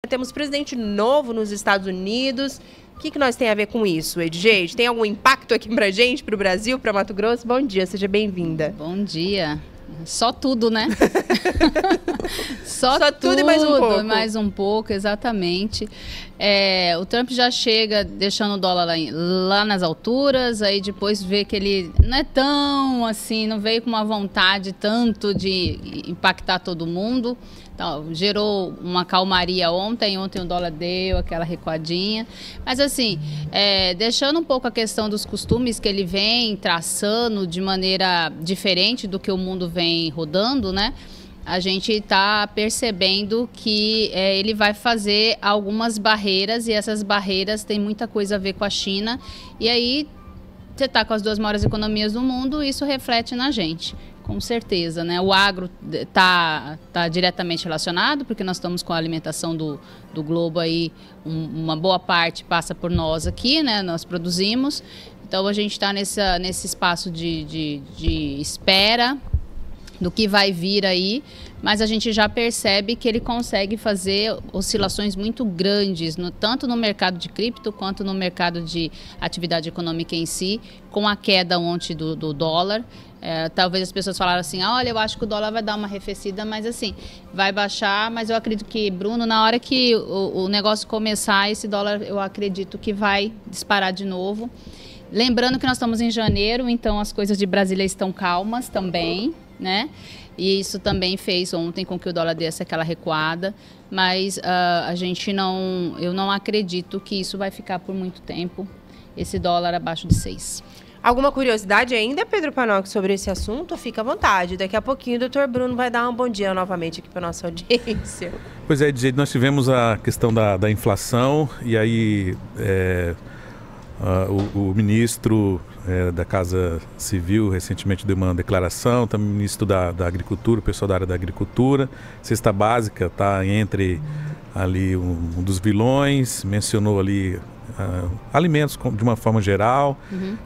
Temos presidente novo nos Estados Unidos. O que nós tem a ver com isso, Edgeide? Tem algum impacto aqui pra gente, pro Brasil, para Mato Grosso? Bom dia, seja bem-vinda. Bom dia. Só tudo, né? Só tudo e mais um pouco. Mais um pouco, exatamente. O Trump já chega deixando o dólar lá nas alturas, aí depois vê que ele não é tão assim, não veio com uma vontade tanto de impactar todo mundo. Então, gerou uma calmaria ontem o dólar deu aquela recuadinha. Mas assim, deixando um pouco a questão dos costumes que ele vem traçando de maneira diferente do que o mundo vem rodando, né? A gente está percebendo que ele vai fazer algumas barreiras e essas barreiras têm muita coisa a ver com a China. E aí, você está com as duas maiores economias do mundo, isso reflete na gente. Com certeza, né? O agro tá diretamente relacionado, porque nós estamos com a alimentação do globo aí, uma boa parte passa por nós aqui, né? Nós produzimos, então a gente está nesse espaço de espera do que vai vir aí, mas a gente já percebe que ele consegue fazer oscilações muito grandes, tanto no mercado de cripto quanto no mercado de atividade econômica em si, com a queda ontem do dólar. Talvez as pessoas falaram assim, olha, eu acho que o dólar vai dar uma arrefecida, mas assim, vai baixar, mas eu acredito que, Bruno, na hora que o negócio começar, esse dólar eu acredito que vai disparar de novo. Lembrando que nós estamos em janeiro, então as coisas de Brasília estão calmas também, né? E isso também fez ontem com que o dólar desse aquela recuada, mas eu não acredito que isso vai ficar por muito tempo, esse dólar abaixo de 6. Alguma curiosidade ainda, Pedro Panoc, sobre esse assunto? Fica à vontade. Daqui a pouquinho o doutor Bruno vai dar um bom dia novamente aqui para a nossa audiência. Pois é, Edgeide, nós tivemos a questão da inflação e aí o ministro da Casa Civil recentemente deu uma declaração, também o ministro da Agricultura, o pessoal da área da Agricultura. Cesta básica está entre ali um dos vilões, mencionou ali alimentos de uma forma geral.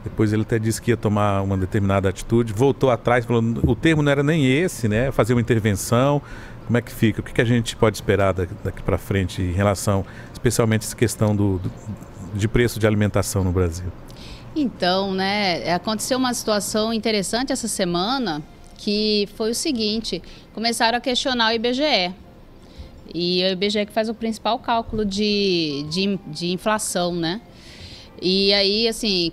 Depois ele até disse que ia tomar uma determinada atitude, voltou atrás, falou o termo não era nem esse, né? Fazer uma intervenção. Como é que fica? O que a gente pode esperar daqui para frente em relação, especialmente essa questão de preço de alimentação no Brasil? Então, né, aconteceu uma situação interessante essa semana, que foi o seguinte, começaram a questionar o IBGE. E o IBGE que faz o principal cálculo de inflação, né? E aí, assim,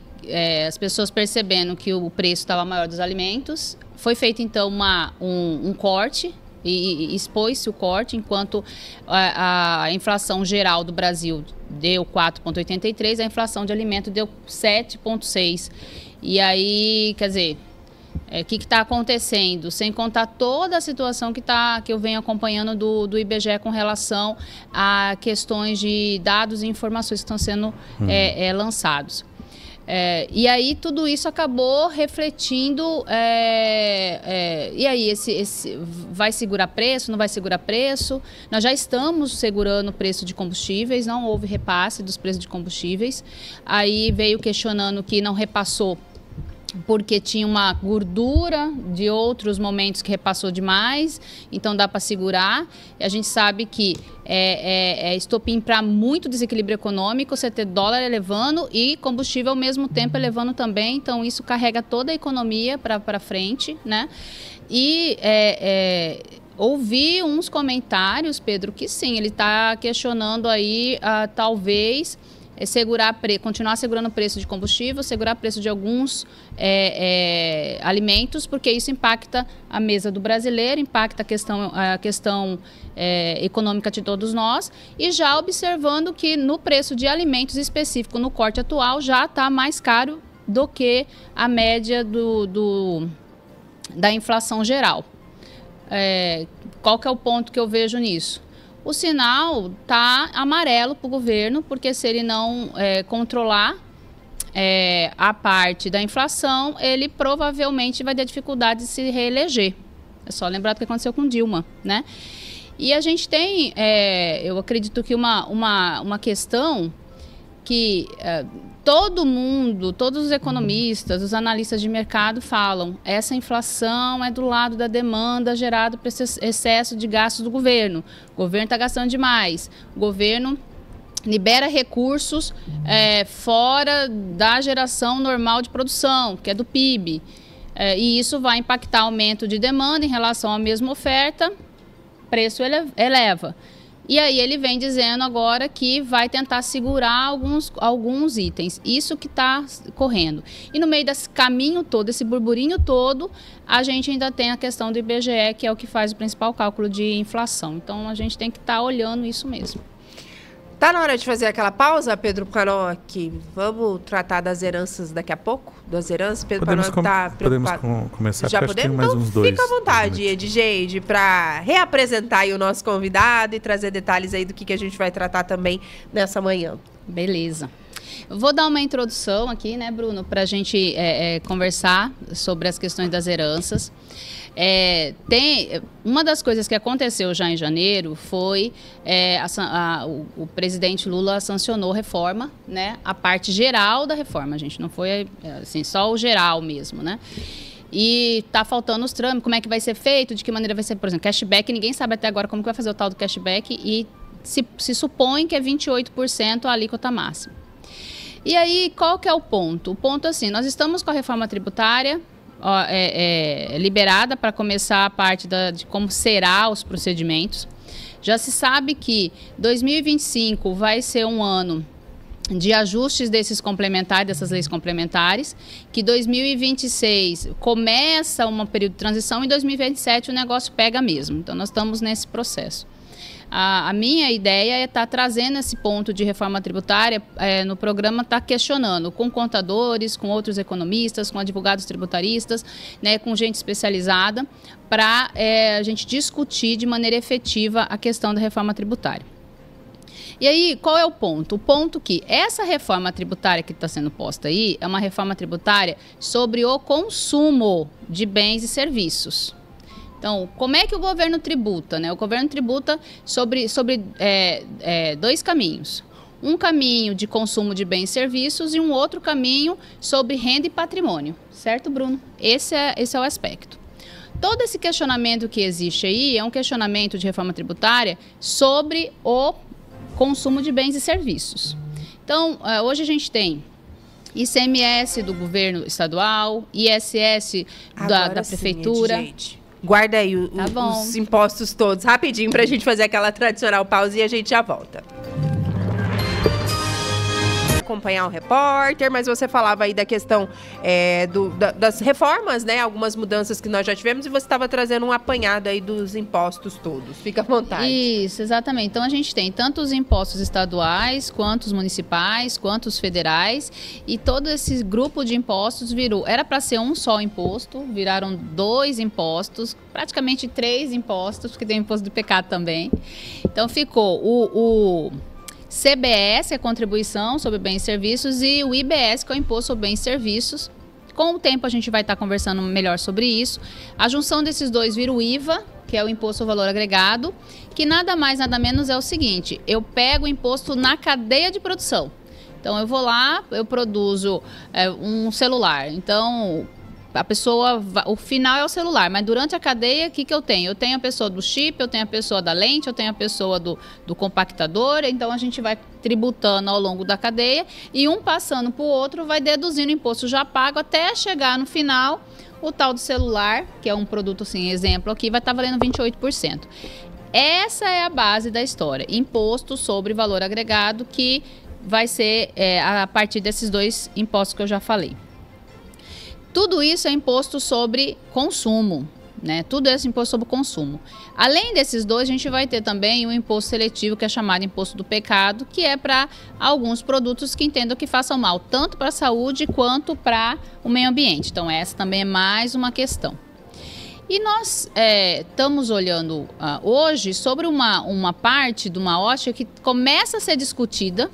as pessoas percebendo que o preço estava maior dos alimentos, foi feito então um corte, e expôs-se o corte, enquanto a inflação geral do Brasil deu 4,83, a inflação de alimento deu 7,6. E aí, quer dizer, o que está acontecendo? Sem contar toda a situação que eu venho acompanhando do IBGE com relação a questões de dados e informações que estão sendo lançados. E aí tudo isso acabou refletindo, e aí vai segurar preço, não vai segurar preço? Nós já estamos segurando o preço de combustíveis, não houve repasse dos preços de combustíveis, aí veio questionando que não repassou porque tinha uma gordura de outros momentos que repassou demais, então dá para segurar. E a gente sabe que é estopim para muito desequilíbrio econômico, você ter dólar elevando e combustível ao mesmo tempo elevando também, então isso carrega toda a economia para frente, né? E ouvi uns comentários, Pedro, que sim, ele está questionando aí, talvez continuar segurando o preço de combustível, segurar o preço de alguns alimentos, porque isso impacta a mesa do brasileiro, impacta a questão econômica de todos nós, e já observando que no preço de alimentos específico, no corte atual, já está mais caro do que a média da inflação geral. Qual que é o ponto que eu vejo nisso? O sinal está amarelo para o governo, porque se ele não controlar a parte da inflação, ele provavelmente vai ter dificuldade de se reeleger. É só lembrar do que aconteceu com Dilma, né? E a gente tem, eu acredito que uma questão que todo mundo, todos os economistas, os analistas de mercado falam, essa inflação é do lado da demanda gerada por esse excesso de gastos do governo. O governo está gastando demais. O governo libera recursos fora da geração normal de produção, que é do PIB. E isso vai impactar aumento de demanda em relação à mesma oferta, preço eleva. E aí ele vem dizendo agora que vai tentar segurar alguns itens. Isso que está correndo. E no meio desse caminho todo, esse burburinho todo, a gente ainda tem a questão do IBGE, que é o que faz o principal cálculo de inflação. Então a gente tem que estar olhando isso mesmo. Tá na hora de fazer aquela pausa, Pedro Panocchi? Vamos tratar das heranças daqui a pouco? Das heranças? Pedro Panocchi está preocupado. Podemos começar, já porque podemos? mais então uns dois. Fica à vontade, Edgeide, para reapresentar aí o nosso convidado e trazer detalhes aí do que a gente vai tratar também nessa manhã. Beleza. Eu vou dar uma introdução aqui, né, Bruno, para a gente conversar sobre as questões das heranças. Uma das coisas que aconteceu já em janeiro foi o presidente Lula sancionou reforma, né? A parte geral da reforma, gente, não foi assim, só o geral mesmo, né? E tá faltando os trâmites, como é que vai ser feito, de que maneira vai ser, por exemplo, cashback, ninguém sabe até agora como que vai fazer o tal do cashback e se supõe que é 28% a alíquota máxima. E aí, qual que é o ponto? O ponto é assim, nós estamos com a reforma tributária liberada para começar a parte de como será os procedimentos. Já se sabe que 2025 vai ser um ano de ajustes desses complementares, dessas leis complementares, que 2026 começa um período de transição e em 2027 o negócio pega mesmo. Então, nós estamos nesse processo. A minha ideia é estar trazendo esse ponto de reforma tributária no programa, estar questionando com contadores, com outros economistas, com advogados tributaristas, né, com gente especializada, para a gente discutir de maneira efetiva a questão da reforma tributária. E aí, qual é o ponto? O ponto que essa reforma tributária que está sendo posta aí é uma reforma tributária sobre o consumo de bens e serviços. Então, como é que o governo tributa, né? O governo tributa sobre dois caminhos. Um caminho de consumo de bens e serviços e um outro caminho sobre renda e patrimônio. Certo, Bruno? Esse é o aspecto. Todo esse questionamento que existe aí é um questionamento de reforma tributária sobre o consumo de bens e serviços. Então, hoje a gente tem ICMS do governo estadual, ISS da prefeitura. Gente. Guarda aí os impostos todos, rapidinho, para a gente fazer aquela tradicional pausa e a gente já volta. Acompanhar o repórter, mas você falava aí da questão das reformas, né? Algumas mudanças que nós já tivemos e você estava trazendo um apanhado aí dos impostos todos. Fica à vontade. Isso, exatamente. Então a gente tem tanto os impostos estaduais, quanto os municipais, quanto os federais, e todo esse grupo de impostos era para ser um só imposto, viraram 2 impostos, praticamente 3 impostos, porque tem o imposto do pecado também. Então ficou o CBS, que é a contribuição sobre bens e serviços, e o IBS, que é o imposto sobre bens e serviços. Com o tempo a gente vai estar conversando melhor sobre isso. A junção desses dois vira o IVA, que é o imposto ao valor agregado, que nada mais, nada menos é o seguinte: eu pego o imposto na cadeia de produção. Então eu vou lá, eu produzo um celular. Então a pessoa, o final é o celular, mas durante a cadeia, o que eu tenho? Eu tenho a pessoa do chip, eu tenho a pessoa da lente, eu tenho a pessoa do compactador, então a gente vai tributando ao longo da cadeia e um passando para o outro vai deduzindo imposto já pago até chegar no final o tal do celular, que é um produto, assim, exemplo aqui, vai estar valendo 28%. Essa é a base da história, imposto sobre valor agregado, que vai ser a partir desses 2 impostos que eu já falei. Tudo isso é imposto sobre consumo, né? Tudo isso é imposto sobre consumo. Além desses 2, a gente vai ter também um imposto seletivo, que é chamado imposto do pecado, que é para alguns produtos que entendam que façam mal, tanto para a saúde quanto para o meio ambiente. Então, essa também é mais uma questão. E nós estamos olhando hoje sobre uma parte de uma ótica que começa a ser discutida,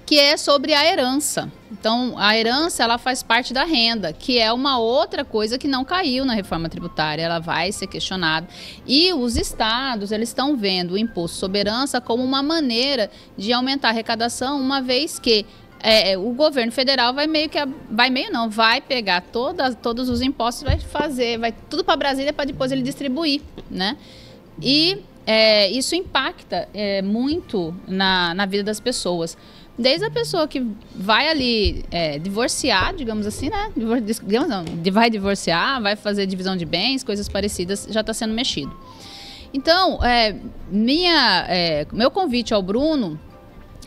que é sobre a herança. Então, a herança, ela faz parte da renda, que é uma outra coisa que não caiu na reforma tributária, ela vai ser questionada. E os estados, eles estão vendo o imposto sobre herança como uma maneira de aumentar a arrecadação, uma vez que o governo federal vai pegar todos os impostos, vai tudo para Brasília para depois ele distribuir, né? E isso impacta muito na vida das pessoas. Desde a pessoa que vai ali divorciar, digamos assim, né? Vai divorciar, vai fazer divisão de bens, coisas parecidas, já está sendo mexido. Então, meu convite ao Bruno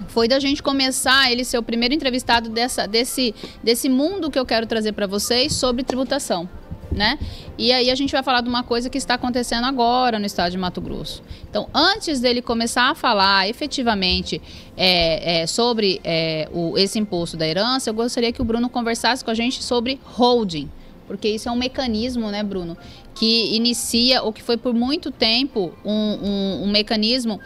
foi da gente começar, ele ser o primeiro entrevistado desse mundo que eu quero trazer para vocês sobre tributação, né? E aí a gente vai falar de uma coisa que está acontecendo agora no estado de Mato Grosso. Então, antes dele começar a falar efetivamente sobre esse imposto da herança, eu gostaria que o Bruno conversasse com a gente sobre holding, porque isso é um mecanismo, né, Bruno, que inicia, ou que foi por muito tempo um mecanismo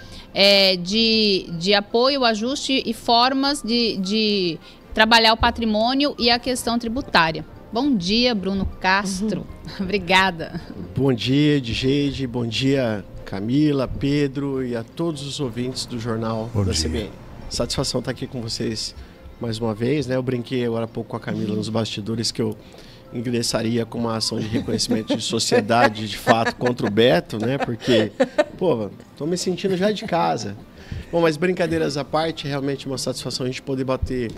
de apoio, ajuste e formas de trabalhar o patrimônio e a questão tributária. Bom dia, Bruno Castro. Obrigada. Bom dia, Djeide. Bom dia, Camila, Pedro e a todos os ouvintes do Jornal da CBN. Satisfação estar aqui com vocês mais uma vez, né? Eu brinquei agora há pouco com a Camila nos bastidores que eu ingressaria com uma ação de reconhecimento de sociedade, de fato, contra o Beto, né? Porque, estou me sentindo já de casa. Bom, mas brincadeiras à parte, realmente é uma satisfação a gente poder bater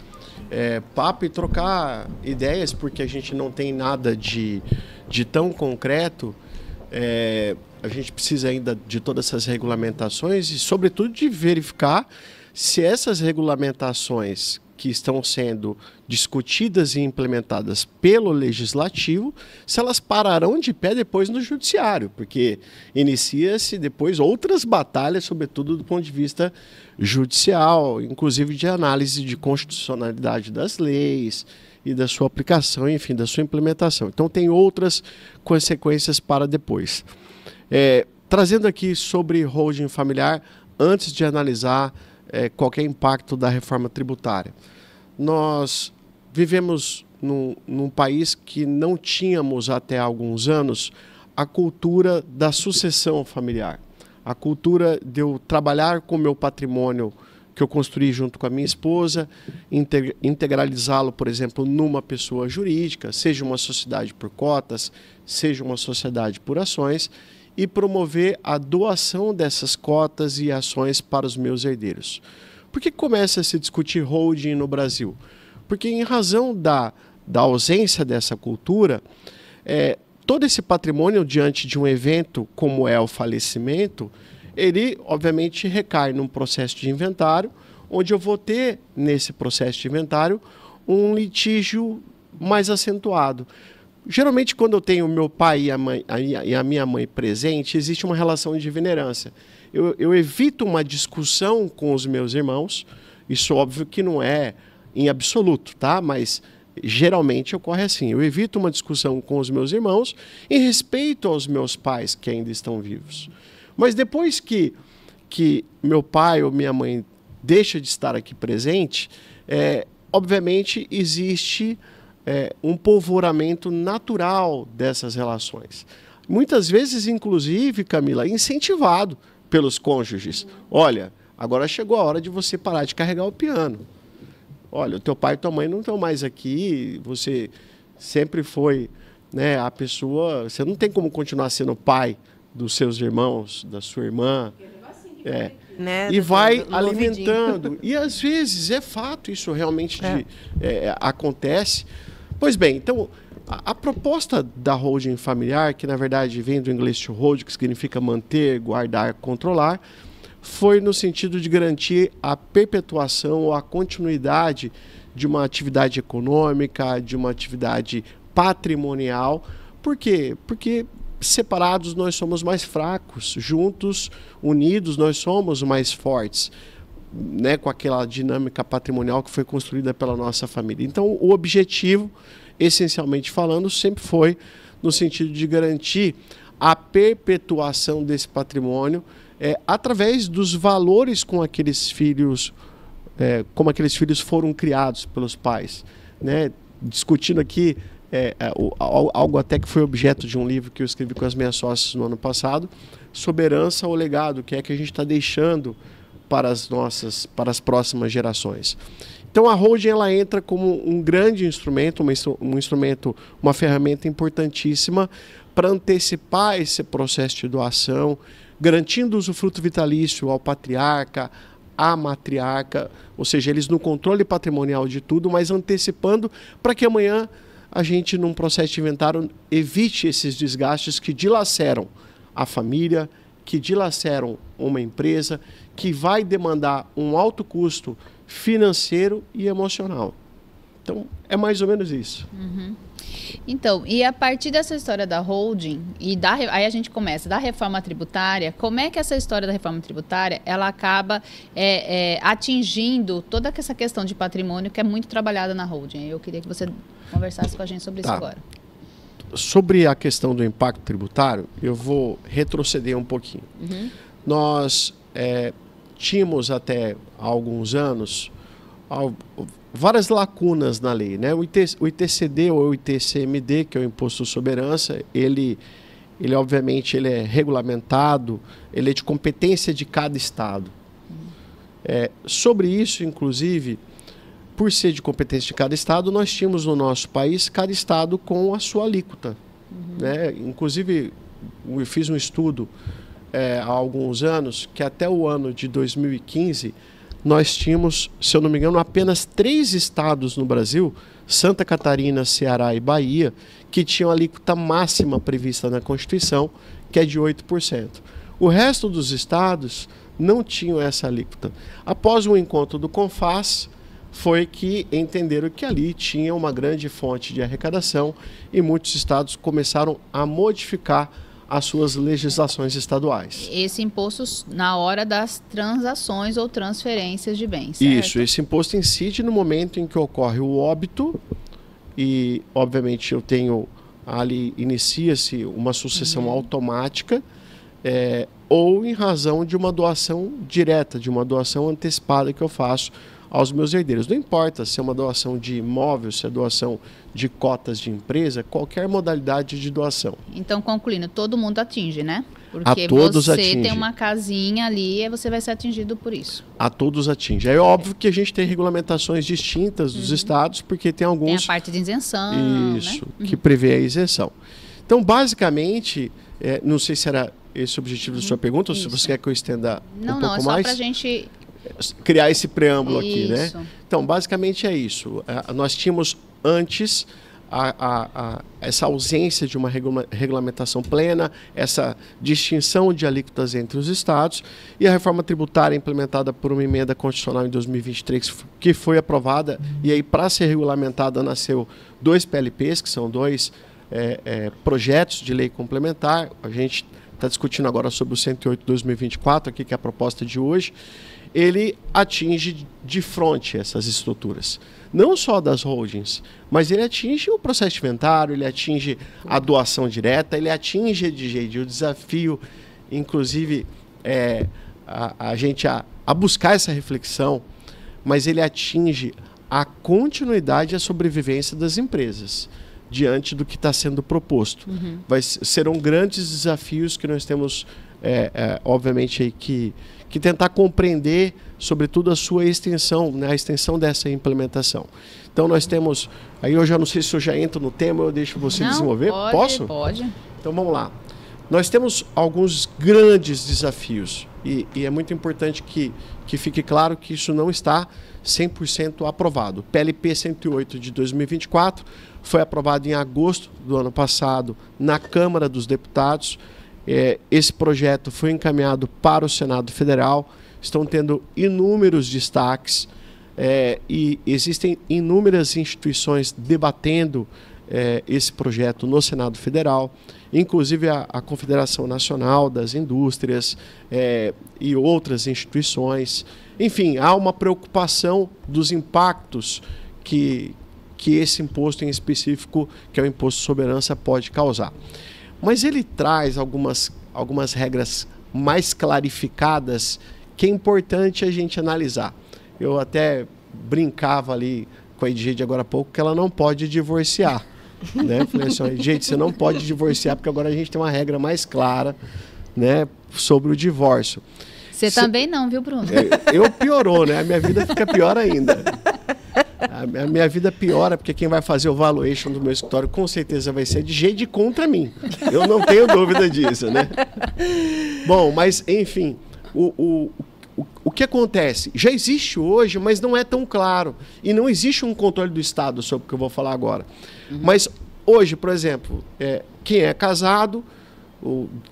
papo e trocar ideias, porque a gente não tem nada de tão concreto. A gente precisa ainda de todas essas regulamentações e, sobretudo, de verificar se essas regulamentações que estão sendo discutidas e implementadas pelo Legislativo, se elas pararão de pé depois no Judiciário, porque inicia-se depois outras batalhas, sobretudo do ponto de vista judicial, inclusive de análise de constitucionalidade das leis e da sua aplicação, enfim, da sua implementação. Então tem outras consequências para depois. Trazendo aqui sobre holding familiar, antes de analisar qualquer impacto da reforma tributária. Nós vivemos num país que não tínhamos até alguns anos a cultura da sucessão familiar. A cultura de eu trabalhar com o meu patrimônio que eu construí junto com a minha esposa, integralizá-lo, por exemplo, numa pessoa jurídica, seja uma sociedade por cotas, seja uma sociedade por ações, e promover a doação dessas cotas e ações para os meus herdeiros. Por que começa a se discutir holding no Brasil? Porque, em razão da ausência dessa cultura, todo esse patrimônio, diante de um evento como é o falecimento, ele, obviamente, recai num processo de inventário, onde eu vou ter, nesse processo de inventário, um litígio mais acentuado. Geralmente, quando eu tenho meu pai e a minha mãe presente, existe uma relação de venerância. Eu evito uma discussão com os meus irmãos, isso óbvio que não é em absoluto, tá? Mas geralmente ocorre assim. Eu evito uma discussão com os meus irmãos em respeito aos meus pais que ainda estão vivos. Mas depois que meu pai ou minha mãe deixa de estar aqui presente, obviamente existe um polvoramento natural dessas relações. Muitas vezes, inclusive, Camila, incentivado pelos cônjuges. Olha, agora chegou a hora de você parar de carregar o piano. Olha, o teu pai e tua mãe não estão mais aqui, você sempre foi, né, a pessoa... Você não tem como continuar sendo pai dos seus irmãos, da sua irmã. Né? E vai alimentando. E às vezes é fato, isso realmente acontece. Pois bem, então, a proposta da holding familiar, que na verdade vem do inglês to hold, que significa manter, guardar, controlar, foi no sentido de garantir a perpetuação ou a continuidade de uma atividade econômica, de uma atividade patrimonial. Por quê? Porque separados nós somos mais fracos, juntos, unidos, nós somos mais fortes, né, com aquela dinâmica patrimonial que foi construída pela nossa família. Então, o objetivo, essencialmente falando, sempre foi no sentido de garantir a perpetuação desse patrimônio através dos valores com aqueles filhos como aqueles filhos foram criados pelos pais, né? Discutindo aqui algo até que foi objeto de um livro que eu escrevi com as minhas sócias no ano passado, sobre herança ou legado, que é que a gente está deixando para as próximas gerações. Então a holding ela entra como um grande instrumento, uma ferramenta importantíssima para antecipar esse processo de doação, garantindo o usufruto vitalício ao patriarca, à matriarca, ou seja, eles no controle patrimonial de tudo, mas antecipando para que amanhã a gente, num processo de inventário, evite esses desgastes que dilaceram a família, que dilaceram uma empresa, que vai demandar um alto custo financeiro e emocional. Então, é mais ou menos isso. Uhum. Então, e a partir dessa história da holding, aí a gente começa da reforma tributária, como é que essa história da reforma tributária, ela acaba atingindo toda essa questão de patrimônio que é muito trabalhada na holding? Eu queria que você conversasse com a gente sobre isso agora. Sobre a questão do impacto tributário, eu vou retroceder um pouquinho. Uhum. Nós tínhamos até há alguns anos várias lacunas na lei, né? O ITCD ou o ITCMD, que é o Imposto sobre Herança, ele obviamente ele é regulamentado, ele é de competência de cada estado. Sobre isso, inclusive, por ser de competência de cada estado, nós tínhamos no nosso país cada estado com a sua alíquota. Uhum. Né? Inclusive, eu fiz um estudo há alguns anos que até o ano de 2015 nós tínhamos, se eu não me engano, apenas 3 estados no Brasil, Santa Catarina, Ceará e Bahia, que tinham a alíquota máxima prevista na Constituição, que é de 8%. O resto dos estados não tinham essa alíquota. Após o encontro do CONFAS, foi que entenderam que ali tinha uma grande fonte de arrecadação e muitos estados começaram a modificar as suas legislações estaduais. Esse imposto na hora das transações ou transferências de bens, certo? Isso, esse imposto incide no momento em que ocorre o óbito e, obviamente, ali inicia-se uma sucessão automática ou em razão de uma doação direta, de uma doação antecipada que eu faço aos meus herdeiros. Não importa se é uma doação de imóvel, se é doação de cotas de empresa, qualquer modalidade de doação. Então, concluindo, todo mundo atinge, né? Porque a todos você atinge. Tem uma casinha ali e você vai ser atingido por isso. A todos atinge. É óbvio que a gente tem regulamentações distintas dos estados, porque tem alguns... Tem a parte de isenção, isso, né? Que prevê a isenção. Então, basicamente, não sei se era esse o objetivo da sua pergunta, ou se você quer que eu estenda um pouco mais. Não, é só para a gente... criar esse preâmbulo aqui, isso. né? Então, basicamente é isso. Nós tínhamos antes essa ausência de uma regulamentação plena, essa distinção de alíquotas entre os estados, e a reforma tributária implementada por uma emenda constitucional em 2023, que foi aprovada, e aí para ser regulamentada nasceu 2 PLPs, que são 2 projetos de lei complementar. A gente está discutindo agora sobre o 108/2024, aqui, que é a proposta de hoje. Ele atinge de frente essas estruturas. Não só das holdings, mas ele atinge o processo de inventário, ele atinge a doação direta, ele atinge a DGD, o desafio, inclusive, a gente a buscar essa reflexão, mas ele atinge a continuidade e a sobrevivência das empresas diante do que está sendo proposto. Uhum. Serão grandes desafios que nós temos, obviamente, aí que tentar compreender, sobretudo, a sua extensão, né, a extensão dessa implementação. Então, nós temos... Aí eu já não sei se eu já entro no tema ou eu deixo você desenvolver. Posso? Pode. Então, vamos lá. Nós temos alguns grandes desafios e é muito importante que fique claro que isso não está 100% aprovado. O PLP 108 de 2024 foi aprovado em agosto do ano passado na Câmara dos Deputados. Esse projeto foi encaminhado para o Senado Federal, estão tendo inúmeros destaques e existem inúmeras instituições debatendo esse projeto no Senado Federal, inclusive a Confederação Nacional das Indústrias e outras instituições. Enfim, há uma preocupação dos impactos que esse imposto em específico, que é o Imposto sobre Herança, pode causar. Mas ele traz algumas regras mais clarificadas que é importante a gente analisar. Eu até brincava ali com a Edgede agora há pouco que ela não pode divorciar. Né? Falei assim, gente, você não pode divorciar porque agora a gente tem uma regra mais clara, né, sobre o divórcio. Você também não, viu, Bruno? Eu piorou, né? A minha vida fica pior ainda. A minha vida piora porque quem vai fazer o valuation do meu escritório com certeza vai ser Edgede contra mim. Eu não tenho dúvida disso, né? Bom, mas enfim, o que acontece? Já existe hoje, mas não é tão claro. E não existe um controle do Estado sobre o que eu vou falar agora. Mas hoje, por exemplo, quem é casado,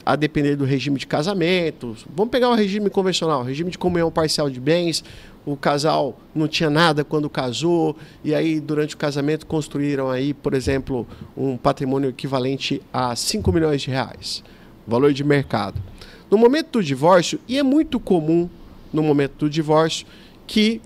a depender do regime de casamento, vamos pegar o regime convencional, o regime de comunhão parcial de bens, o casal não tinha nada quando casou, e aí durante o casamento construíram aí, por exemplo, um patrimônio equivalente a 5 milhões de reais, valor de mercado. No momento do divórcio, e é muito comum no momento do divórcio, que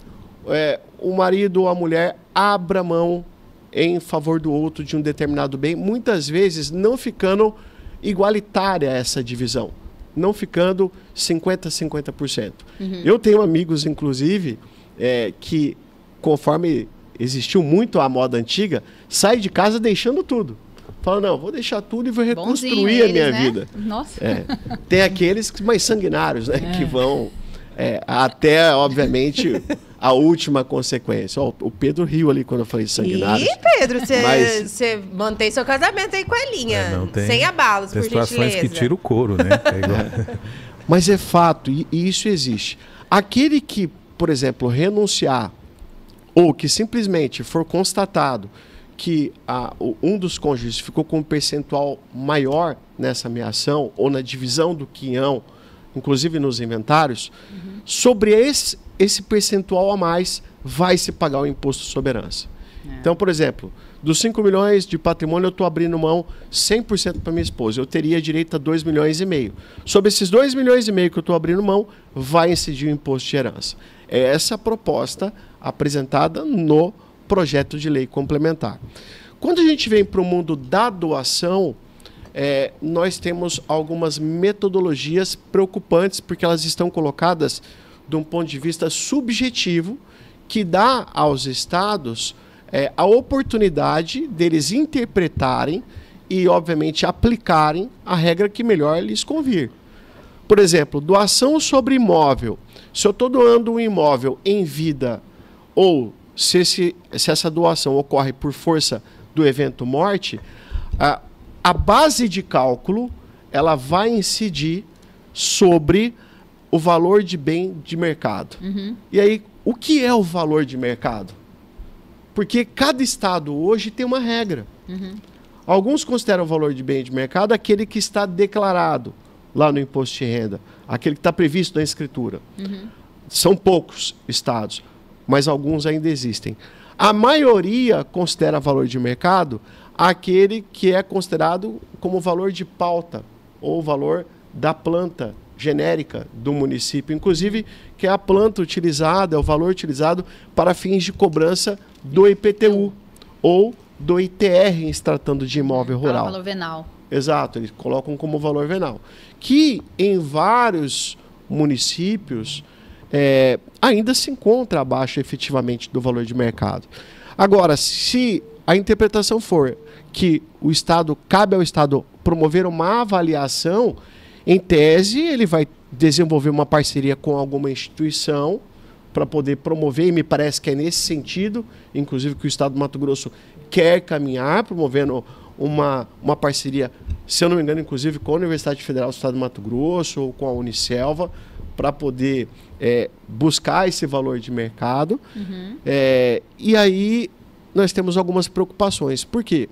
o marido ou a mulher abra mão em favor do outro de um determinado bem, muitas vezes não ficando igualitária essa divisão, não ficando 50-50%. Eu tenho amigos, inclusive, que, conforme existiu muito a moda antiga, sai de casa deixando tudo. Fala, não, vou deixar tudo e vou reconstruir a minha vida. Nossa. Tem aqueles mais sanguinários, né, que vão até, obviamente, a última consequência. O Pedro riu ali quando eu falei sanguinário. Ih, Pedro, você mantém seu casamento aí com a linha, sem abalos, por gentileza. Tem situações que tira o couro, né? Mas é fato, e isso existe. Aquele que, por exemplo, renunciar, ou que simplesmente for constatado que um dos cônjuges ficou com um percentual maior nessa ameação, ou na divisão do quinhão, inclusive nos inventários, sobre esse percentual a mais vai se pagar o imposto sobre herança. Então, por exemplo, dos 5 milhões de patrimônio eu estou abrindo mão 100% para minha esposa. Eu teria direito a 2,5 milhões. Sobre esses 2,5 milhões que eu estou abrindo mão, vai incidir o imposto de herança. É essa a proposta apresentada no projeto de lei complementar. Quando a gente vem para o mundo da doação, nós temos algumas metodologias preocupantes, porque elas estão colocadas de um ponto de vista subjetivo, que dá aos estados a oportunidade deles interpretarem e, obviamente, aplicarem a regra que melhor lhes convir. Por exemplo, doação sobre imóvel. Se eu estou doando um imóvel em vida, ou se essa doação ocorre por força do evento morte, a base de cálculo ela vai incidir sobre o valor de bem de mercado. E aí, o que é o valor de mercado? Porque cada estado hoje tem uma regra. Alguns consideram o valor de bem de mercado aquele que está declarado lá no imposto de renda, aquele que está previsto na escritura. São poucos estados, mas alguns ainda existem. A maioria considera valor de mercado aquele que é considerado como valor de pauta, ou valor da planta genérica do município, inclusive que é a planta utilizada, é o valor utilizado para fins de cobrança do IPTU ou do ITR, em se tratando de imóvel rural. Valor venal. Exato, eles colocam como valor venal. Que em vários municípios ainda se encontra abaixo efetivamente do valor de mercado. Agora, se a interpretação for que cabe ao Estado promover uma avaliação, em tese, ele vai desenvolver uma parceria com alguma instituição para poder promover, e me parece que é nesse sentido, inclusive, que o Estado do Mato Grosso quer caminhar, promovendo uma parceria, se eu não me engano, inclusive, com a Universidade Federal do Estado do Mato Grosso ou com a Unicelva, para poder buscar esse valor de mercado. E aí nós temos algumas preocupações. Por quê?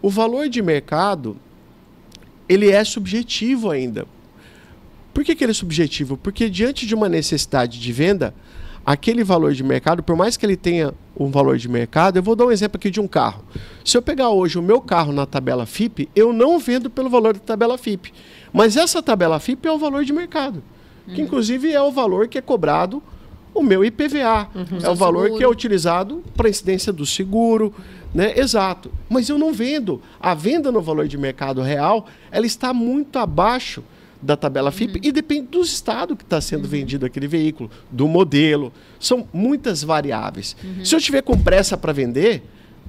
O valor de mercado, ele é subjetivo ainda. Por que ele é subjetivo? Porque diante de uma necessidade de venda, aquele valor de mercado, por mais que ele tenha um valor de mercado, eu vou dar um exemplo aqui de um carro. Se eu pegar hoje o meu carro na tabela FIPE, eu não vendo pelo valor da tabela FIPE. Mas essa tabela FIPE é o valor de mercado, que inclusive é o valor que é cobrado o meu IPVA. É o valor seguro que é utilizado para a incidência do seguro, né? Exato. Mas eu não vendo. A venda no valor de mercado real, ela está muito abaixo da tabela FIPE e depende do estado que está sendo vendido aquele veículo, do modelo. São muitas variáveis. Se eu tiver com pressa para vender,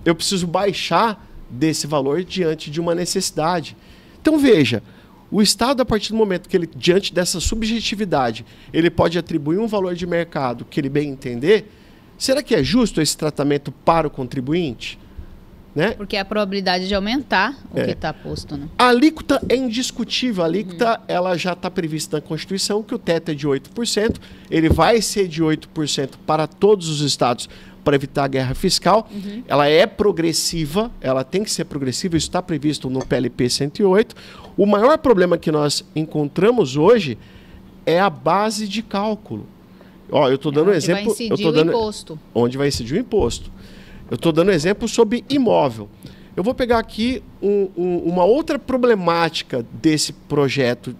eu preciso baixar desse valor diante de uma necessidade. Então, veja, o Estado, a partir do momento que ele, diante dessa subjetividade, ele pode atribuir um valor de mercado que ele bem entender, será que é justo esse tratamento para o contribuinte? Né? Porque a probabilidade de aumentar o que está posto. Né? A alíquota é indiscutível. A alíquota ela já está prevista na Constituição, que o teto é de 8%. Ele vai ser de 8% para todos os estados para evitar a guerra fiscal. Ela é progressiva, ela tem que ser progressiva, isso está previsto no PLP 108. O maior problema que nós encontramos hoje é a base de cálculo. Ó, eu estou dando um exemplo. Vai incidir o imposto. Onde vai incidir o imposto. Eu estou dando exemplo sobre imóvel. Eu vou pegar aqui uma outra problemática desse projeto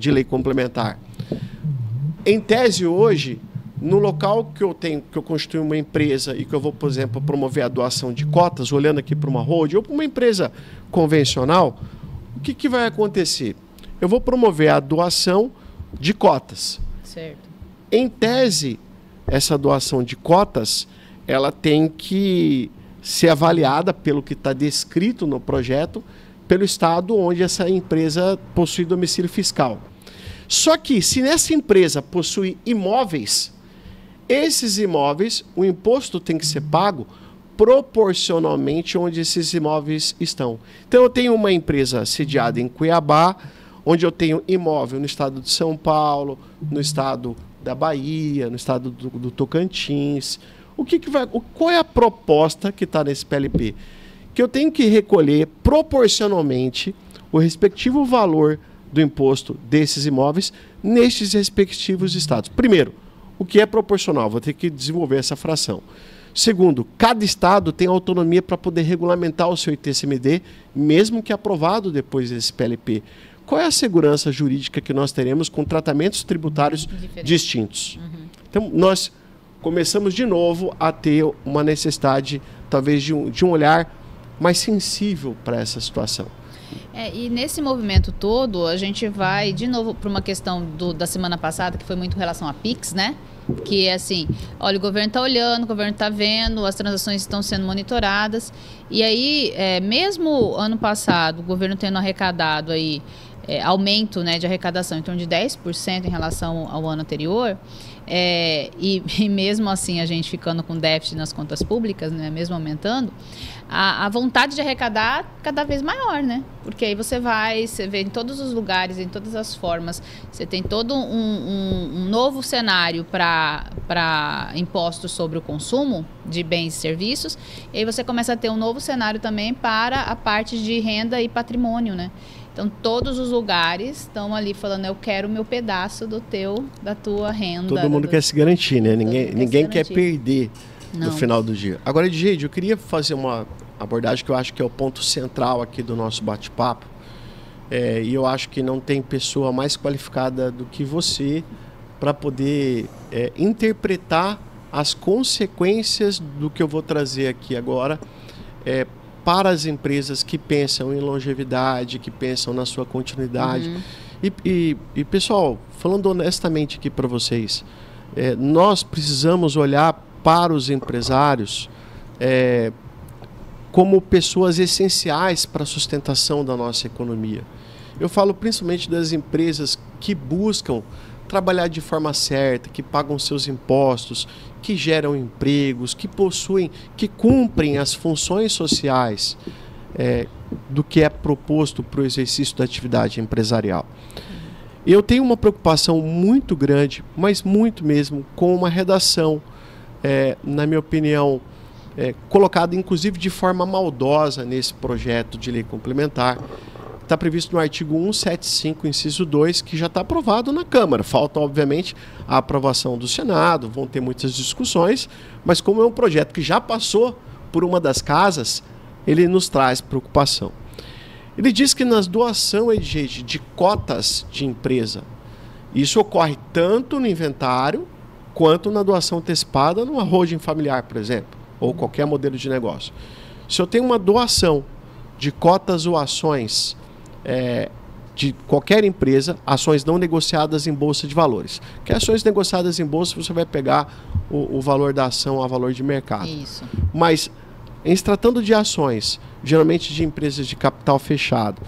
de lei complementar. Em tese, hoje, no local que eu constitui uma empresa e que eu vou, por exemplo, promover a doação de cotas, olhando aqui para uma holding ou para uma empresa convencional, o que vai acontecer? Eu vou promover a doação de cotas. Certo. Em tese, essa doação de cotas, ela tem que ser avaliada pelo que está descrito no projeto, pelo estado onde essa empresa possui domicílio fiscal. Só que, se nessa empresa possui imóveis, esses imóveis, o imposto tem que ser pago proporcionalmente onde esses imóveis estão. Então, eu tenho uma empresa sediada em Cuiabá, onde eu tenho imóvel no estado de São Paulo, no estado da Bahia, no estado do Tocantins. Qual é a proposta que está nesse PLP? Que eu tenho que recolher proporcionalmente o respectivo valor do imposto desses imóveis nestes respectivos estados. Primeiro, o que é proporcional? Vou ter que desenvolver essa fração. Segundo, cada estado tem autonomia para poder regulamentar o seu ITCMD, mesmo que aprovado depois desse PLP. Qual é a segurança jurídica que nós teremos com tratamentos tributários distintos? Então, nós começamos de novo a ter uma necessidade, talvez, de um olhar mais sensível para essa situação. E nesse movimento todo, a gente vai de novo para uma questão da semana passada, que foi muito em relação a PIX, né? Que é assim, olha, o governo está olhando, o governo está vendo, as transações estão sendo monitoradas. E aí, mesmo ano passado, o governo tendo arrecadado aí, aumento, né, de arrecadação em torno de 10% em relação ao ano anterior, e mesmo assim a gente ficando com déficit nas contas públicas, né, mesmo aumentando, a vontade de arrecadar cada vez maior, né? Porque aí você vê em todos os lugares, em todas as formas, você tem todo um novo cenário para impostos sobre o consumo de bens e serviços, e aí você começa a ter um novo cenário também para a parte de renda e patrimônio, né? Então, todos os lugares estão ali falando, eu quero o meu pedaço da tua renda. Todo mundo quer se garantir, né? Ninguém quer perder no final do dia. Agora, Edgeide, eu queria fazer uma abordagem que eu acho que é o ponto central aqui do nosso bate-papo. E eu acho que não tem pessoa mais qualificada do que você para poder interpretar as consequências do que eu vou trazer aqui agora para as empresas que pensam em longevidade, que pensam na sua continuidade. E pessoal, falando honestamente aqui para vocês, nós precisamos olhar para os empresários como pessoas essenciais para a sustentação da nossa economia. Eu falo principalmente das empresas que buscam trabalhar de forma certa, que pagam seus impostos, que geram empregos, que possuem, que cumprem as funções sociais do que é proposto para o exercício da atividade empresarial. Eu tenho uma preocupação muito grande, mas muito mesmo, com uma redação, na minha opinião, colocada inclusive de forma maldosa nesse projeto de lei complementar. Está previsto no artigo 175, inciso 2, que já está aprovado na Câmara. Falta, obviamente, a aprovação do Senado, vão ter muitas discussões, mas como é um projeto que já passou por uma das casas, ele nos traz preocupação. Ele diz que nas doações de cotas de empresa, isso ocorre tanto no inventário, quanto na doação antecipada numa holding familiar, por exemplo, ou qualquer modelo de negócio. Se eu tenho uma doação de cotas ou ações de qualquer empresa, ações não negociadas em bolsa de valores. Que ações negociadas em bolsa, você vai pegar o valor da ação a valor de mercado. Isso. Mas, em se tratando de ações, geralmente de empresas de capital fechado,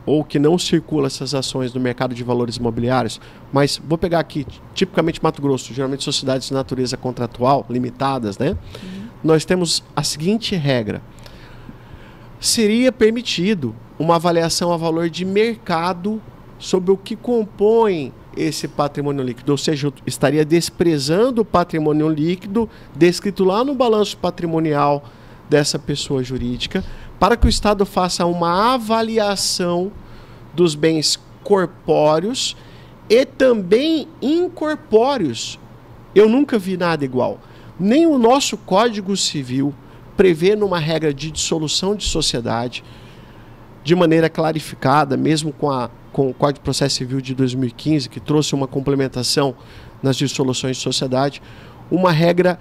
ou que não circulam essas ações no mercado de valores imobiliários, mas vou pegar aqui, tipicamente Mato Grosso, geralmente sociedades de natureza contratual, limitadas, né? Nós temos a seguinte regra. Seria permitido uma avaliação a valor de mercado sobre o que compõe esse patrimônio líquido, ou seja, eu estaria desprezando o patrimônio líquido descrito lá no balanço patrimonial dessa pessoa jurídica, para que o Estado faça uma avaliação dos bens corpóreos e também incorpóreos. Eu nunca vi nada igual. Nem o nosso Código Civil prevê numa regra de dissolução de sociedade, de maneira clarificada, mesmo com o Código de Processo Civil de 2015, que trouxe uma complementação nas dissoluções de sociedade, uma regra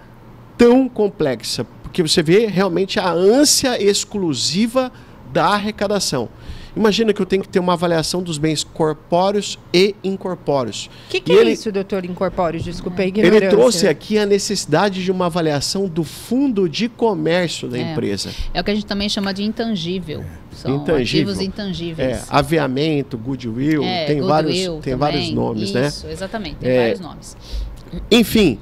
tão complexa, porque você vê realmente a ânsia exclusiva da arrecadação. Imagina que eu tenho que ter uma avaliação dos bens corpóreos e incorpóreos. O que é isso, doutor, incorpóreos? Desculpa a ignorância. Ele trouxe aqui a necessidade de uma avaliação do fundo de comércio da empresa. É o que a gente também chama de intangível. São ativos intangíveis. Aviamento, goodwill, tem vários nomes, né? Isso, exatamente, tem vários nomes. Enfim,